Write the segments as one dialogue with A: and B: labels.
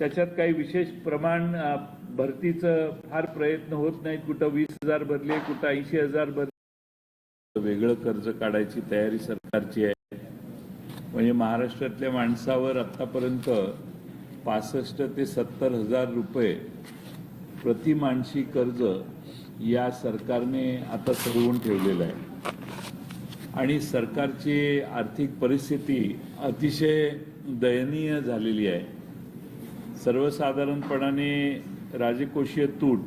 A: त्याच्यात काही विशेष प्रमाण भरतीचं फार प्रयत्न होत नाहीत। कुठं 20,000 भरले, कुठं 80,000 भरले। वेगळं कर्ज काढायची तयारी सरकारची आहे। म्हणजे महाराष्ट्रातल्या माणसावर आतापर्यंत 65 ते 70,000 रुपये प्रति माणसी कर्ज या सरकारने आता चढवून ठेवलेलं आहे आणि सरकारची आर्थिक परिस्थिती अतिशय दयनीय झालेली आहे। सर्वसाधारणपणाने राजकोषीय तूट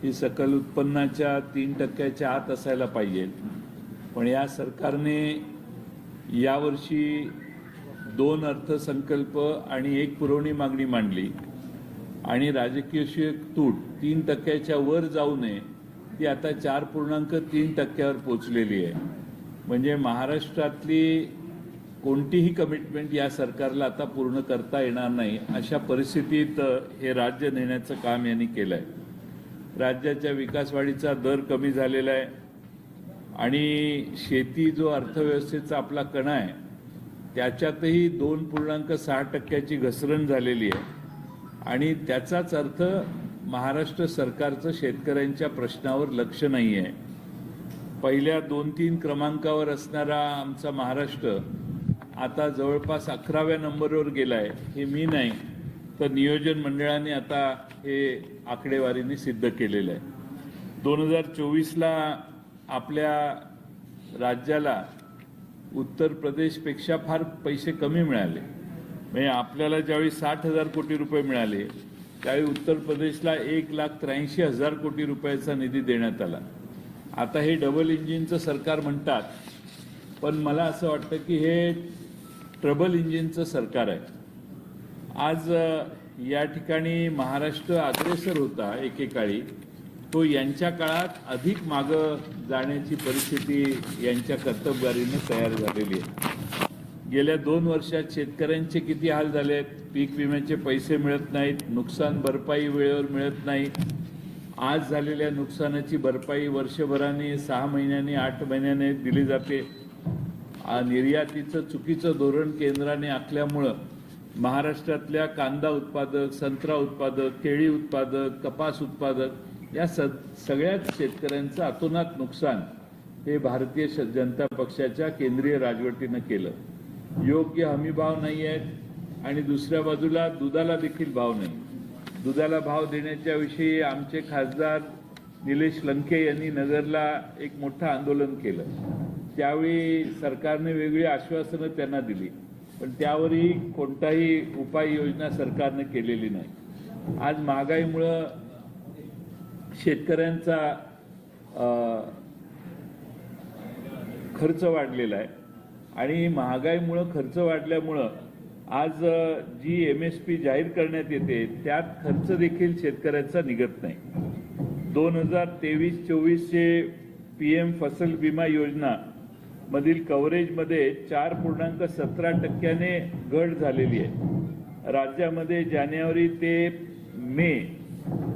A: ही सकल उत्पन्नाच्या 3% आत असायला पाहिजे, पण या सरकारने यावर्षी 2 अर्थसंकल्प आणि 1 पुरवणी मागणी मांडली आणि राजकोषीय तूट 3% वर जाऊ नये ती आता 4.3% पोहोचलेली आहे। म्हणजे महाराष्ट्रातली कोणतीही कमिटमेंट या सरकारला आता पूर्ण करता येणार नाही अशा परिस्थितीत हे राज्य नेण्याचं काम यांनी केलं आहे। राज्याच्या विकासवाढीचा दर कमी झालेला आहे आणि शेती जो अर्थव्यवस्थेचा आपला कणा आहे त्याच्यातही 2.6% घसरण झालेली आहे आणि त्याचाच अर्थ महाराष्ट्र सरकारचं शेतकऱ्यांच्या प्रश्नावर लक्ष नाही आहे। पहिल्या 2-3 क्रमांकावर असणारा आमचा महाराष्ट्र आता जवळपास 11व्या नंबरवर गेलाय। हे मी नाही तर नियोजन मंडळाने आता हे आकडेवारीने सिद्ध केलेलं आहे। 2024ला आपल्या राज्याला उत्तर प्रदेशपेक्षा फार पैसे कमी मिळाले। म्हणजे आपल्याला ज्यावेळी 60,000 कोटी रुपये मिळाले त्यावेळी उत्तर प्रदेशला 1,83,000 कोटी रुपयाचा निधी देण्यात आला। आता हे डबल इंजिनचं सरकार म्हणतात, पण मला असं वाटतं की हे ट्रबल इंजिनचं सरकार आहे। आज या ठिकाणी महाराष्ट्र अग्रेसर होता एकेकाळी, तो यांच्या काळात अधिक मागं जाण्याची परिस्थिती यांच्या कर्तबगारीने तयार झालेली आहे। गेल्या 2 वर्षात शेतकऱ्यांचे किती हाल झाले आहेत। पीक विम्याचे पैसे मिळत नाहीत, नुकसान भरपाई वेळेवर मिळत नाही। आज झालेल्या नुकसानाची भरपाई वर्षभराने, 6 महिन्यांनी, 8 महिन्याने दिली जाते। निर्यातीचं चुकीचं धोरण केंद्राने आखल्यामुळं महाराष्ट्रातल्या कांदा उत्पादक, संत्रा उत्पादक, केळी उत्पादक, कपास उत्पादक या सगळ्याच शेतकऱ्यांचं अतोनात नुकसान हे भारतीय जनता पक्षाच्या केंद्रीय राजवटीनं केलं। योग्य हमीभाव नाही आहेत आणि दुसऱ्या बाजूला दुधाला देखील भाव नाही। दुधाला भाव देण्याच्या विषयी आमचे खासदार निलेश लंके यांनी नगरला एक मोठं आंदोलन केलं। त्यावेळी सरकारने वेगळी आश्वासनं त्यांना दिली, पण त्यावरही कोणताही उपाययोजना सरकारने केलेली नाही। आज महागाईमुळं शेतकऱ्यांचा खर्च वाढलेला आहे आणि महागाईमुळं खर्च वाढल्यामुळं आज जी MSP जाहीर करण्यात येते त्यात खर्च देखील शेतकऱ्यांचा निघत नाही। 2023-24चे PM फसल विमा योजना मधील कव्हरेजमध्ये 4.17% घट झालेली आहे। राज्यामध्ये जानेवारी ते मे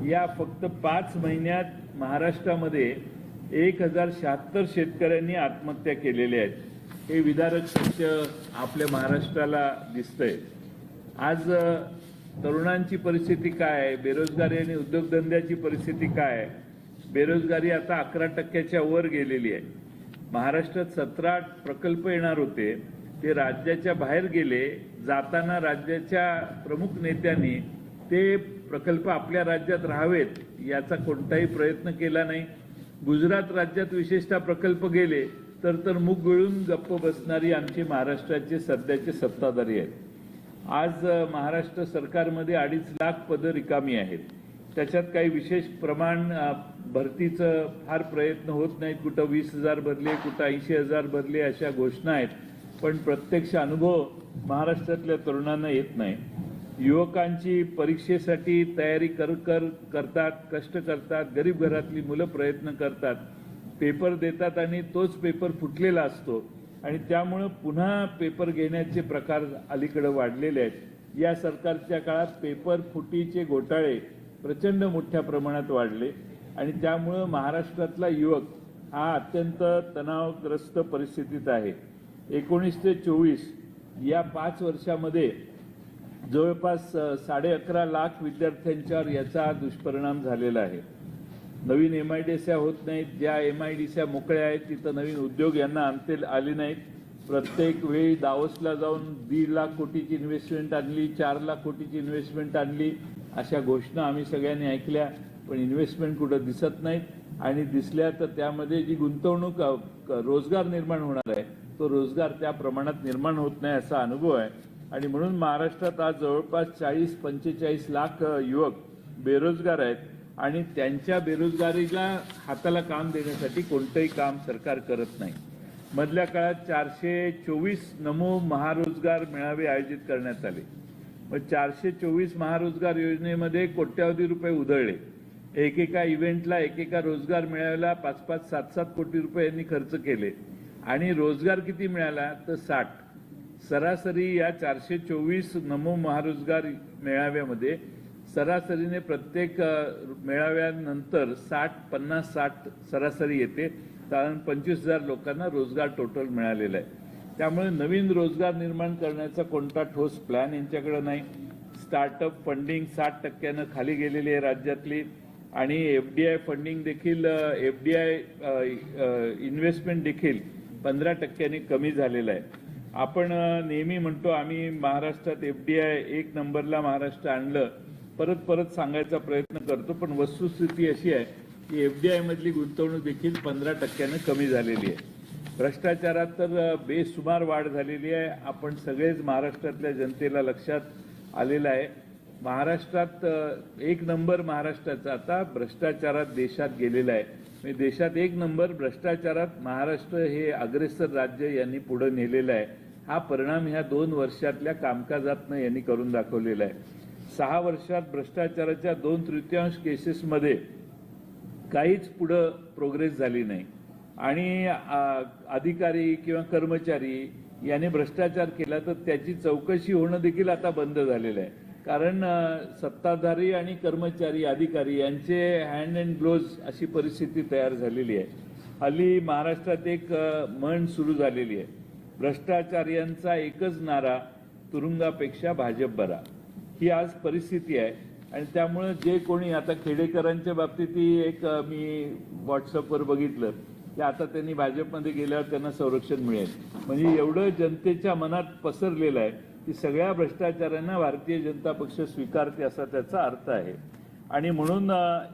A: या फक्त 5 महिन्यात महाराष्ट्रामध्ये 1076 शेतकऱ्यांनी आत्महत्या केलेल्या आहेत। हे विदारक सत्य आपल्या महाराष्ट्राला दिसतंय। आज तरुणांची परिस्थिती काय आहे, बेरोजगारी आणि उद्योगधंद्याची परिस्थिती काय आहे। बेरोजगारी आता 11%च्या वर गेलेली आहे। महाराष्ट्रात 17 प्रकल्प येणार होते, ते राज्याच्या बाहेर गेले। जाताना राज्याच्या प्रमुख नेत्यांनी ते प्रकल्प आपल्या राज्यात राहावेत याचा कोणताही प्रयत्न केला नाही। गुजरात राज्यात विशेषतः प्रकल्प गेले तर मुग गिळून गप्प बसणारी आमचे महाराष्ट्राचे सध्याचे सत्ताधारी आहेत। आज महाराष्ट्र सरकारमध्ये 2.5 लाख पदं रिकामी आहेत। त्याच्यात काही विशेष प्रमाण भरतीचं फार प्रयत्न होत नाहीत। कुठं 20,000 भरले, कुठं 80,000 भरले अशा घोषणा आहेत, पण प्रत्यक्ष अनुभव महाराष्ट्रातल्या तरुणांना येत नाही। युवकांची परीक्षेसाठी तयारी करतात, कष्ट करतात, गरीब घरातली मुलं प्रयत्न करतात, पेपर देतात आणि तोच पेपर फुटलेला असतो आणि त्यामुळे पुन्हा पेपर घेण्याचे प्रकार अलीकडे वाढलेले आहेत। या सरकारच्या काळात पेपर फुटीचे घोटाळे प्रचंड मोठ्या प्रमाणात वाढले आणि त्यामुळे महाराष्ट्रातला युवक हा अत्यंत तणावग्रस्त परिस्थितीत आहे। 19 ते 24 या 5 वर्षामध्ये जवळपास 11.5 लाख विद्यार्थ्यांच्यावर याचा दुष्परिणाम झालेला आहे. नवीन MIDC होत नाहीत, ज्या MIDC मोकळ्या आहेत तिथं नवीन उद्योग यांना आले नाहीत. प्रत्येक वेळी दावोसला जाऊन 1.5 लाख कोटीची इन्व्हेस्टमेंट आणली, 4 लाख कोटीची इन्व्हेस्टमेंट आणली, अशा घोषणा आम्ही सगळ्यांनी ऐकल्या, पण इन्व्हेस्टमेंट कुठं दिसत नाहीत आणि दिसल्या तर त्यामध्ये जी गुंतवणूक रोजगार निर्माण होणार आहे तो रोजगार त्या प्रमाणात निर्माण होत नाही असा अनुभव आहे. आणि म्हणून महाराष्ट्रात आज जवळपास 40-45 लाख युवक बेरोजगार आहेत आणि त्यांच्या बेरोजगारीला हाताला काम देण्यासाठी कोणतंही काम सरकार करत नाही. मधल्या काळात 424 नमो महारोजगार मेळावे आयोजित करण्यात आले. मग 424 महारोजगार योजनेमध्ये कोट्यावधी रुपये उधळले. एकेका इव्हेंटला एकेका रोजगार मेळाव्याला 5-5, 7-7 कोटी रुपये यांनी खर्च केले आणि रोजगार किती मिळाला तर 60. सरासरी या 424 नमो महारोजगार मेळाव्यामध्ये सरासरीने प्रत्येक मेळाव्यानंतर 50-60 सरासरी येते, कारण 25,000 लोकांना रोजगार टोटल मिळालेला आहे. त्यामुळे नवीन रोजगार निर्माण करण्याचा कोणता ठोस प्लॅन यांच्याकडे नाही. स्टार्टअप फंडिंग 60% खाली गेलेली आहे राज्यातली आणि FDI फंडिंग देखील FDI इन्व्हेस्टमेंट देखील 15% कमी झालेलं आहे. आपण नेहमी म्हणतो आम्ही महाराष्ट्रात FDI 1 नंबरला महाराष्ट्र आणलं, परत सांगायचा प्रयत्न करतो, पण वस्तुस्थिती अशी आहे की FDI मधली गुंतवणूक देखील 15% कमी झालेली आहे. भ्रष्टाचारात तर बेसुमार वाढ झालेली आहे. आपण सगळेच महाराष्ट्रातल्या जनतेला लक्षात आलेलं आहे. महाराष्ट्रात 1 नंबर महाराष्ट्राचा आता भ्रष्टाचारात देशात गेलेला आहे. म्हणजे देशात 1 नंबर भ्रष्टाचारात महाराष्ट्र हे अग्रेसर राज्य यांनी पुढे नेलेलं आहे. हा परिणाम ह्या 2 वर्षातल्या कामकाजातनं यांनी करून दाखवलेला आहे. 6 वर्षात भ्रष्टाचाराच्या 2/3 केसेसमध्ये काहीच पुढं प्रोग्रेस झाली नाही आणि अधिकारी किंवा कर्मचारी याने भ्रष्टाचार केला तर त्याची चौकशी होणं देखील आता बंद झालेलं आहे. कारण सत्ताधारी आणि कर्मचारी अधिकारी यांचे हँड अँड ग्लोव्ज अशी परिस्थिती तयार झालेली आहे. हल्ली महाराष्ट्रात एक म्हण सुरू झालेली आहे, भ्रष्टाचार्यांचा एकच नारा, तुरुंगापेक्षा भाजप बरा. ही आज परिस्थिती आहे आणि त्यामुळे जे कोणी आता खेडेकरांच्या बाबतीत एक मी व्हॉट्सअपवर बघितलं की आता त्यांनी भाजपमध्ये गेल्यावर त्यांना संरक्षण मिळेल. म्हणजे एवढं जनतेच्या मनात पसरलेलं आहे की सगळ्या भ्रष्टाचारांना भारतीय जनता पक्ष स्वीकारते असा त्याचा अर्थ आहे. आणि म्हणून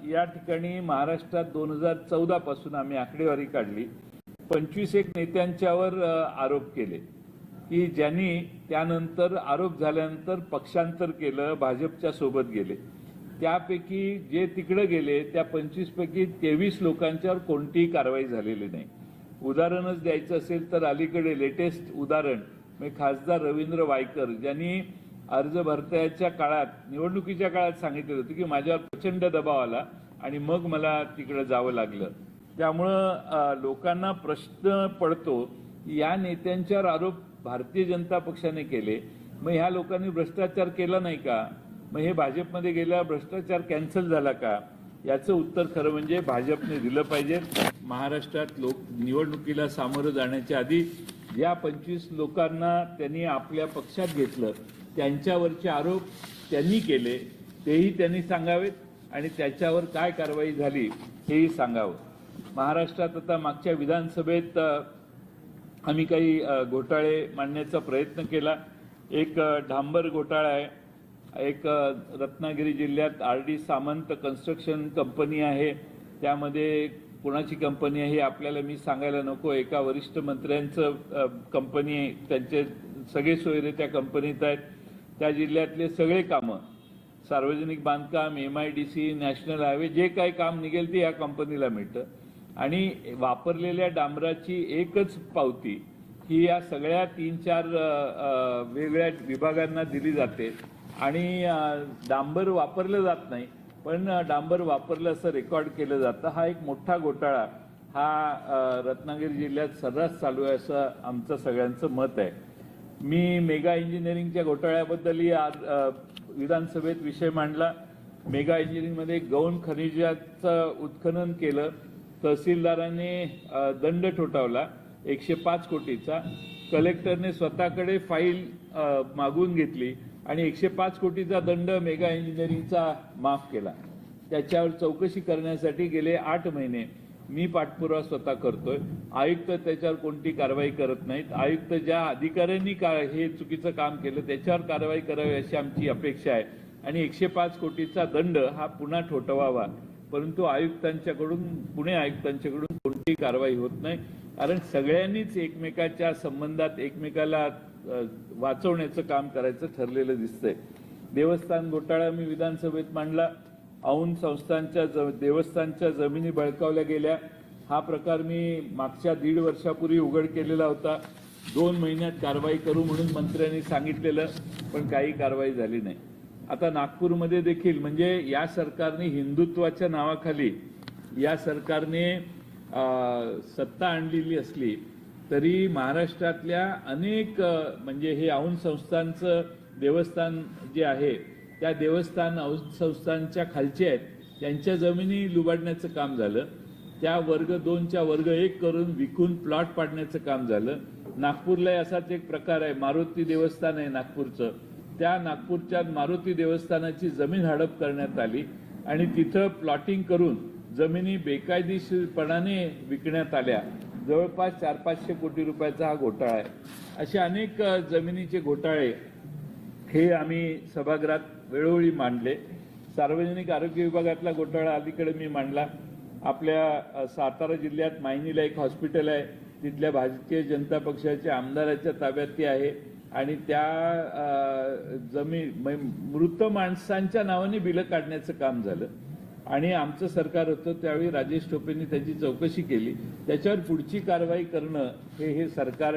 A: या ठिकाणी महाराष्ट्रात 2014 पासून आम्ही आकडेवारी काढली, 25 नेत्यांच्यावर आरोप केले की ज्यांनी त्यानंतर आरोप झाल्यानंतर पक्षांतर केलं, भाजपच्या सोबत गेले. त्यापैकी जे तिकडे गेले त्या 25 पैकी 23 लोकांच्यावर कोणतीही कारवाई झालेली नाही. उदाहरणच द्यायचं असेल तर अलीकडे लेटेस्ट उदाहरण म्हणजे खासदार रवींद्र वायकर ज्यांनी अर्ज भरत्याच्या काळात, निवडणुकीच्या काळात सांगितलं होतं की माझ्यावर प्रचंड दबाव आला आणि मग मला तिकडे जावं लागलं. त्यामुळं लोकांना प्रश्न पडतो की या नेत्यांच्यावर आरोप भारतीय जनता पक्षाने केले, मग ह्या लोकांनी भ्रष्टाचार केला नाही का? मग हे भाजपमध्ये गेल्यावर भ्रष्टाचार कॅन्सल झाला का? याचं उत्तर खरं म्हणजे भाजपने दिलं पाहिजे. महाराष्ट्रात निवडणुकीला सामोरं जाण्याच्या आधी ज्या 25 लोकांना त्यांनी आपल्या पक्षात घेतलं त्यांच्यावरचे आरोप त्यांनी केले तेही त्यांनी सांगावेत आणि त्याच्यावर काय कारवाई झाली हेही सांगावं. महाराष्ट्रात आता मागच्या विधानसभेत आम्ही काही घोटाळे मांडण्याचा प्रयत्न केला. एक डांबर घोटाळा आहे, एक रत्नागिरी जिल्ह्यात RD सामंत कन्स्ट्रक्शन कंपनी आहे, त्यामध्ये कोणाची कंपनी आहे हे आपल्याला मी सांगायला नको. एका वरिष्ठ मंत्र्यांचं कंपनी आहे, त्यांचे सगळे सोयरे त्या कंपनीत आहेत. त्या जिल्ह्यातले सगळे कामं, सार्वजनिक बांधकाम, MIDC, नॅशनल हायवे, जे काही काम निघेल ते या कंपनीला मिळतं आणि वापरलेल्या डांबराची एकच पावती ही या सगळ्या 3-4 वेगळ्या विभागांना दिली जाते आणि डांबर वापरलं जात नाही, पण डांबर वापरलं असं रेकॉर्ड केलं जातं. हा एक मोठा घोटाळा हा रत्नागिरी जिल्ह्यात सर्रास चालू आहे असं आमचं सगळ्यांचं मत आहे. मी मेगा इंजिनिअरिंगच्या घोटाळ्याबद्दलही विधानसभेत विषय मांडला. मेगा इंजिनिअरिंगमध्ये गौण खनिजाचं उत्खनन केलं, तहसीलदाराने दंड ठोठावला 105 कोटीचा. कलेक्टरने स्वतःकडे फाईल मागून घेतली आणि 105 कोटीचा दंड मेगा इंजिनिअरिंगचा माफ केला. त्याच्यावर चौकशी करण्यासाठी गेले 8 महिने मी पाठपुरावा स्वतः करतोय. आयुक्त त्याच्यावर कोणती कारवाई करत नाहीत. आयुक्त ज्या अधिकाऱ्यांनी हे चुकीचं काम केलं त्याच्यावर कारवाई करावी अशी आमची अपेक्षा आहे आणि 105 कोटीचा दंड हा पुन्हा ठोठवावा. परंतु पुणे आयुक्तांच्याकडून कोणतीही कारवाई होत नाही, कारण सगळ्यांनीच एकमेकाच्या संबंधात एकमेकाला वाचवण्याचं काम करायचं ठरलेलं दिसतंय. देवस्थान घोटाळा मी विधानसभेत मांडला. औंध संस्थांच्या देवस्थानच्या जमिनी बळकावल्या गेल्या. हा प्रकार मी मागच्या 1.5 वर्षापूर्वी उघड केलेला होता. 2 महिन्यात कारवाई करू म्हणून मंत्र्यांनी सांगितलेलं, पण काही कारवाई झाली नाही. आता नागपूरमध्ये देखील म्हणजे या सरकारने हिंदुत्वाच्या नावाखाली या सरकारने सत्ता आणलेली असली तरी महाराष्ट्रातल्या अनेक म्हणजे हे औंध संस्थांचं देवस्थान जे आहे त्या देवस्थान औंध संस्थांच्या खालचे आहेत त्यांच्या जमिनी लुबाडण्याचं काम झालं. त्या वर्ग 2च्या वर्ग 1 करून विकून प्लॉट पाडण्याचं काम झालं. नागपूरला असाच एक प्रकार आहे. मारुती देवस्थान आहे नागपूरचं. त्या नागपूरच्या मारुती देवस्थानाची जमीन हडप करण्यात आली आणि तिथं प्लॉटिंग करून जमिनी बेकायदेशीरपणाने विकण्यात आल्या. जवळपास 400-500 कोटी रुपयाचा हा घोटाळा आहे. असे अनेक जमिनीचे घोटाळे हे आम्ही सभागृहात वेळोवेळी मांडले. सार्वजनिक आरोग्य विभागातला घोटाळा अलीकडे मी मांडला. आपल्या सातारा जिल्ह्यात मायनीला एक हॉस्पिटल आहे. तिथल्या भारतीय जनता पक्षाच्या आमदाराच्या ताब्यात ती आहे आणि त्या मृत माणसांच्या नावाने बिलं काढण्याचं काम झालं आणि आमचं सरकार होतं त्यावेळी राजेश टोपेंनी त्याची चौकशी केली. त्याच्यावर पुढची कारवाई करणं हे सरकार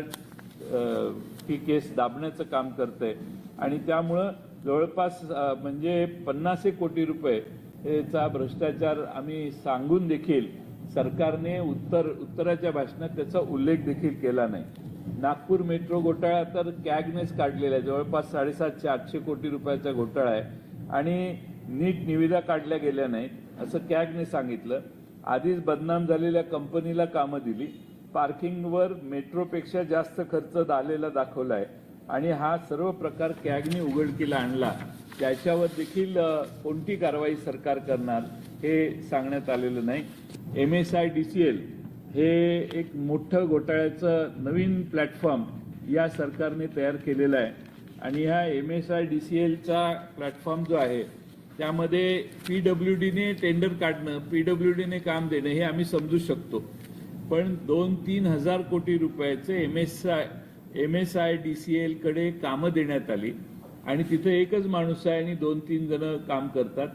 A: ही केस दाबण्याचं काम करतंय आणि त्यामुळं जवळपास म्हणजे 50 कोटी रुपयेचा भ्रष्टाचार आम्ही सांगून देखील सरकारने उत्तराच्या भाषणात त्याचा उल्लेख देखील केला नाही. नागपूर मेट्रो घोटाळा तर कॅगनेच काढलेला आहे. जवळपास 750-800 कोटी रुपयाचा घोटाळा आहे आणि नीट निविदा काढल्या गेल्या नाहीत असं कॅगने सांगितलं. आधीच बदनाम झालेल्या कंपनीला कामं दिली. पार्किंगवर मेट्रोपेक्षा जास्त खर्च झालेला दाखवला आहे आणि हा सर्व प्रकार कॅगने उघडकीला आणला. त्याच्यावर देखील कोणती कारवाई सरकार करणार हे सांगण्यात आलेलं नाही. MSIDCL हे एक मोठं घोटाळ्याचं नवीन प्लॅटफॉर्म या सरकारने तयार केलेला आहे आणि ह्या MSIDCLचा प्लॅटफॉर्म जो आहे त्यामध्ये PWDने टेंडर काढणं, PWDने काम देणं हे आम्ही समजू शकतो, पण 2-3 हजार कोटी रुपयाचे MSIDCL कडे कामं देण्यात आली आणि तिथे एकच माणूस आहे आणि 2-3 जण काम करतात.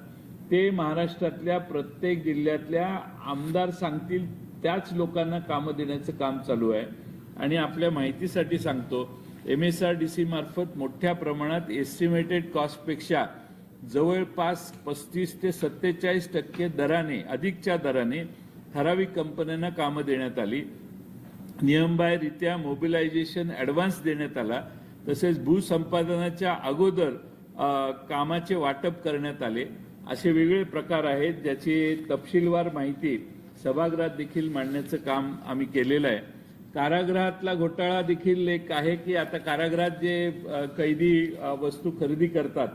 A: ते महाराष्ट्रातल्या प्रत्येक जिल्ह्यातल्या आमदार सांगतील त्याच लोकांना कामं देण्याचं काम चालू आहे. आणि आपल्या माहितीसाठी सांगतो, MSRDC मार्फत मोठ्या प्रमाणात एस्टिमेटेड कॉस्टपेक्षा जवळपास 35 ते 47% दराने अधिकच्या दराने ठराविक कंपन्यांना कामं देण्यात आली. नियमबाह्यरित्या मोबिलायझेशन ॲडव्हान्स देण्यात आला. तसेच भूसंपादनाच्या अगोदर कामाचे वाटप करण्यात आले. असे वेगळे प्रकार आहेत ज्याची तपशीलवार माहिती सभागृहात देखील मांडण्याचं काम आम्ही केलेलं आहे. कारागृहातला घोटाळा देखील एक आहे की आता कारागृहात जे कैदी वस्तू खरेदी करतात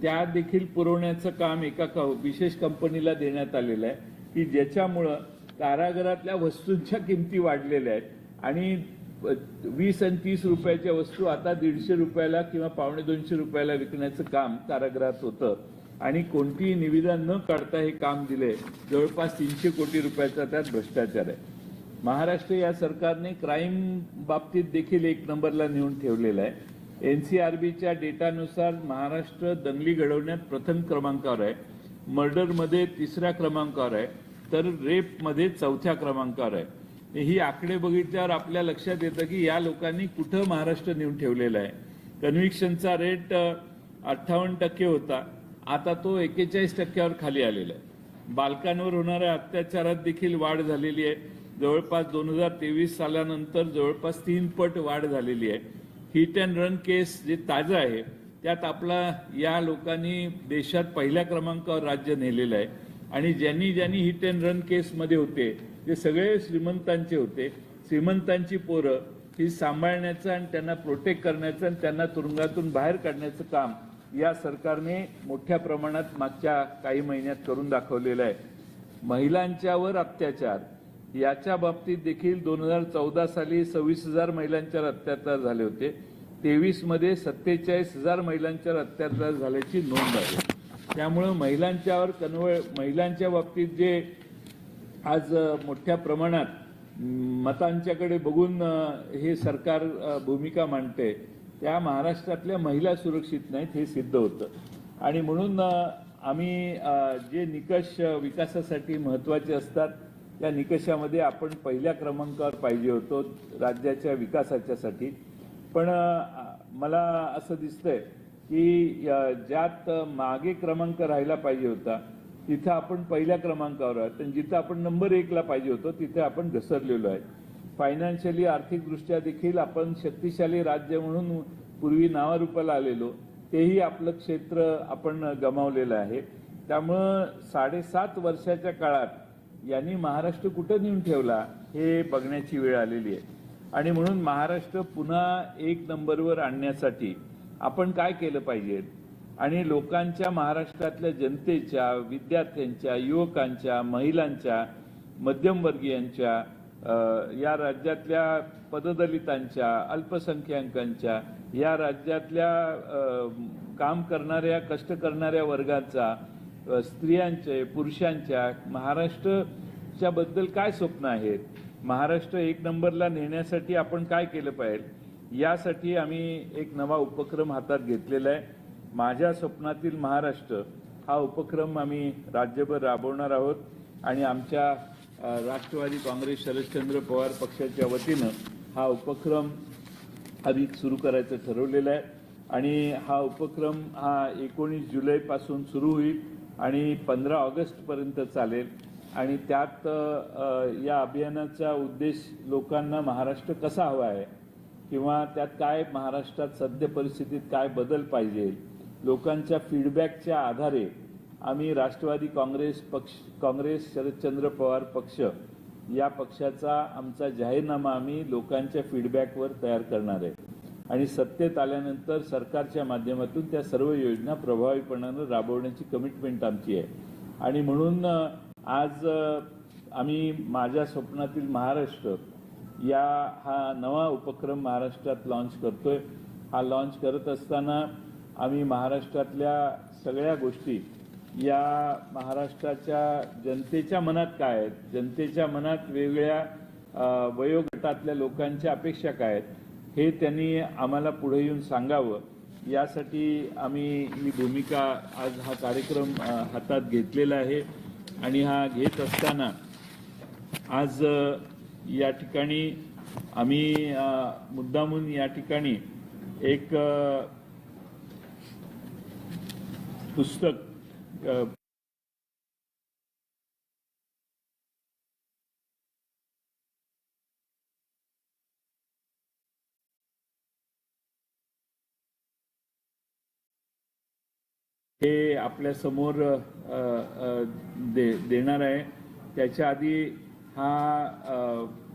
A: त्या देखील पुरवण्याचं काम एका विशेष कंपनीला देण्यात आलेलं आहे की ज्याच्यामुळं कारागृहातल्या वस्तूंच्या किमती वाढलेल्या आहेत आणि 20 आणि 30 रुपयाच्या वस्तू आता 150 रुपयाला किंवा $150 रुपयाला विकण्याचं काम कारागृहात होतं आणि कोणतीही निविदा न काढता हे काम दिले. जवळपास 300 कोटी रुपयाचा त्यात भ्रष्टाचार आहे. महाराष्ट्र या सरकारने क्राईम बाबतीत देखील 1 नंबरला नेऊन ठेवलेला आहे. NCRBच्या डेटानुसार महाराष्ट्र दंगली घडवण्यात प्रथम क्रमांकावर आहे, मर्डरमध्ये 3ऱ्या क्रमांकावर आहे, तर रेपमध्ये 4थ्या क्रमांकावर आहे. ही आकडे बघितल्यावर आपल्या लक्षात येतं की या लोकांनी कुठं महाराष्ट्र नेऊन ठेवलेला आहे. कन्व्हिक्शनचा रेट 58% होता, आता तो 41% खाली आलेला आहे. बालकांवर होणाऱ्या अत्याचारात देखील वाढ झालेली आहे. जवळपास 2023 सालानंतर जवळपास 3 पट वाढ झालेली आहे. हिट अँड रन केस जे ताजं आहे त्यात आपला या लोकांनी देशात पहिल्या क्रमांकावर राज्य नेलेलं आहे आणि ज्यांनी हिट अँड रन केसमध्ये होते ते सगळे श्रीमंतांचे होते. श्रीमंतांची पोरं ही सांभाळण्याचं आणि त्यांना प्रोटेक्ट करण्याचं आणि त्यांना तुरुंगातून बाहेर काढण्याचं काम या सरकारने मोठ्या प्रमाणात मागच्या काही महिन्यात करून दाखवलेला आहे. महिलांच्यावर अत्याचार याच्या बाबतीत देखील 2014 साली 26,000 महिलांच्यावर अत्याचार झाले होते. 23 मध्ये 47,000 महिलांच्यावर अत्याचार झाल्याची नोंद आहे. त्यामुळे महिलांच्या बाबतीत जे आज मोठ्या प्रमाणात मतांच्याकडे बघून हे सरकार भूमिका मांडते, त्या महाराष्ट्रातल्या महिला सुरक्षित नाहीत हे सिद्ध होतं. आणि म्हणून आम्ही जे निकष विकासासाठी महत्त्वाचे असतात त्या निकषामध्ये आपण पहिल्या क्रमांकावर पाहिजे होतो राज्याच्या विकासाच्यासाठी. पण मला असं दिसतंय की ज्यात मागे क्रमांक राहायला पाहिजे होता तिथं आपण पहिल्या क्रमांकावर आहोत आणि जिथं आपण नंबर 1 ला पाहिजे होतो तिथे आपण घसरलेलो आहे. फायनान्शियली आर्थिकदृष्ट्या देखील आपण शक्तिशाली राज्य म्हणून पूर्वी नावारूपाला आलेलो, तेही आपलं क्षेत्र आपण गमावलेलं आहे. त्यामुळं 7.5 वर्षाच्या काळात यांनी महाराष्ट्र कुठं नेऊन ठेवला हे बघण्याची वेळ आलेली आहे. आणि म्हणून महाराष्ट्र पुन्हा 1 नंबरवर आणण्यासाठी आपण काय केलं पाहिजे आणि लोकांच्या, महाराष्ट्रातल्या जनतेच्या, विद्यार्थ्यांच्या, युवकांच्या, महिलांच्या, मध्यमवर्गीयांच्या, या राज्यातल्या पददलितांच्या, अल्पसंख्याकांच्या, या राज्यातल्या काम करणाऱ्या, कष्ट करणाऱ्या वर्गाचा, स्त्रियांचे, पुरुषांच्या, महाराष्ट्राच्या बद्दल काय स्वप्न आहेत, महाराष्ट्र 1 नंबरला नेण्यासाठी आपण काय केलं पाहिजे, यासाठी आम्ही एक नवा उपक्रम हातात घेतलेला आहे. माझ्या स्वप्नातील महाराष्ट्र हा उपक्रम आम्ही राज्यभर राबवणार आहोत आणि आमच्या राष्ट्रवादी काँग्रेस शरदचंद्र पवार पक्षाच्या वतीनं हा उपक्रम अधिक सुरू करायचं ठरवलेलं आहे. आणि हा उपक्रम 19 जुलैपासून सुरू होईल आणि 15 ऑगस्टपर्यंत चालेल. आणि त्यात या अभियानाचा उद्देश लोकांना महाराष्ट्र कसा हवा आहे किंवा त्यात काय महाराष्ट्रात सद्य परिस्थितीत काय बदल पाहिजे, लोकांच्या फीडबॅकच्या आधारे आम्ही राष्ट्रवादी काँग्रेस शरदचंद्र पवार पक्ष या पक्षाचा आमचा जाहीरनामा आम्ही लोकांच्या फीडबॅकवर तयार करणार आहे आणि सत्तेत आल्यानंतर सरकारच्या माध्यमातून त्या सर्व योजना प्रभावीपणाने राबवण्याची कमिटमेंट आमची आहे. आणि म्हणून आज आम्ही माझ्या स्वप्नातील महाराष्ट्र हा नवा उपक्रम महाराष्ट्रात लॉन्च करतोय. हा लॉन्च करत असताना आम्ही महाराष्ट्रातल्या सगळ्या गोष्टी, या महाराष्ट्राच्या जनतेच्या मनात काय आहेत, जनतेच्या मनात वेगवेगळ्या वयोगटातल्या लोकांच्या अपेक्षा काय आहेत, हे त्यांनी आम्हाला पुढे येऊन सांगावं, यासाठी आम्ही ही भूमिका, आज हा कार्यक्रम हातात घेतलेला आहे. आणि हा घेत असताना आज या ठिकाणी आम्ही मुद्दामून या ठिकाणी एक पुस्तक हे आपल्या समोर देणार आहे. त्याच्या आधी हा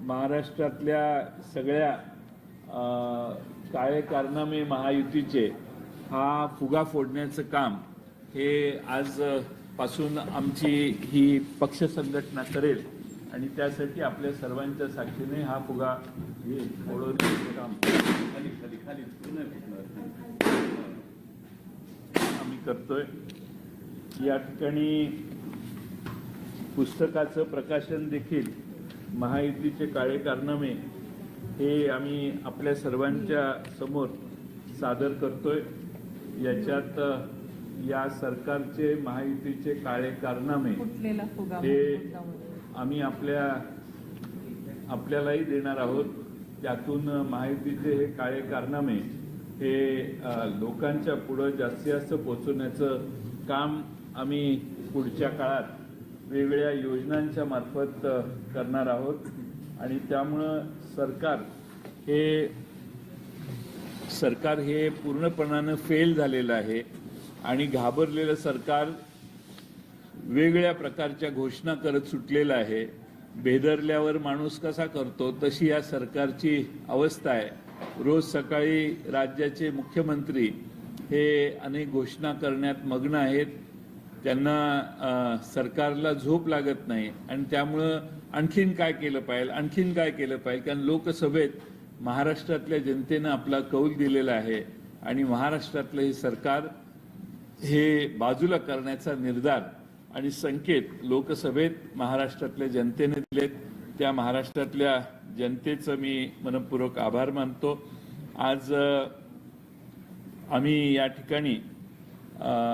A: महाराष्ट्रातल्या सगळ्या काळे कारनामे महायुतीचे हा फुगा फोडण्याचं काम हे आज पासून आमची ही पक्ष संघटना करेल आणि त्यासाठी आपल्या सर्वांच्या साक्षीने हा फुगा फोडवण्याचं काम खाली आम्ही करतोय. या ठिकाणी पुस्तकाचं प्रकाशन देखील महायुतीचे काळे कारनामे हे आम्ही आपल्या सर्वांच्या समोर सादर करतोय. याच्यात या सरकारचे, महायुतीचे काळे कारनामे हे आम्ही आपल्यालाही देणार आहोत. त्यातून महायुतीचे हे काळे कारनामे हे लोकांच्या पुढं जास्तीत जास्त पोहोचवण्याचं काम आम्ही पुढच्या काळात वेगवेगळ्या योजनांच्या मार्फत करणार आहोत. आणि त्यामुळं सरकार हे पूर्णपणानं फेल झालेलं आहे आणि घाबरलेलं सरकार वेगवेगळ्या प्रकारच्या घोषणा करत सुटलेलं आहे. बेदरल्यावर माणूस कसा करतो तशी या सरकारची अवस्था आहे. रोज सकाळी राज्याचे मुख्यमंत्री हे अनेक घोषणा करण्यात मग्न आहेत. त्यांना सरकारला झोप लागत नाही आणि त्यामुळं आणखीन काय केलं पाहिजे कारण लोकसभेत महाराष्ट्रातल्या जनतेनं आपला कौल दिलेला आहे आणि महाराष्ट्रातलं हे सरकार हे बाजूला करण्याचा निर्धार आणि संकेत लोकसभेत महाराष्ट्रातल्या जनतेने दिलेत. त्या महाराष्ट्रातल्या जनतेचं मी मनपूर्वक आभार मानतो. आज आम्ही या ठिकाणी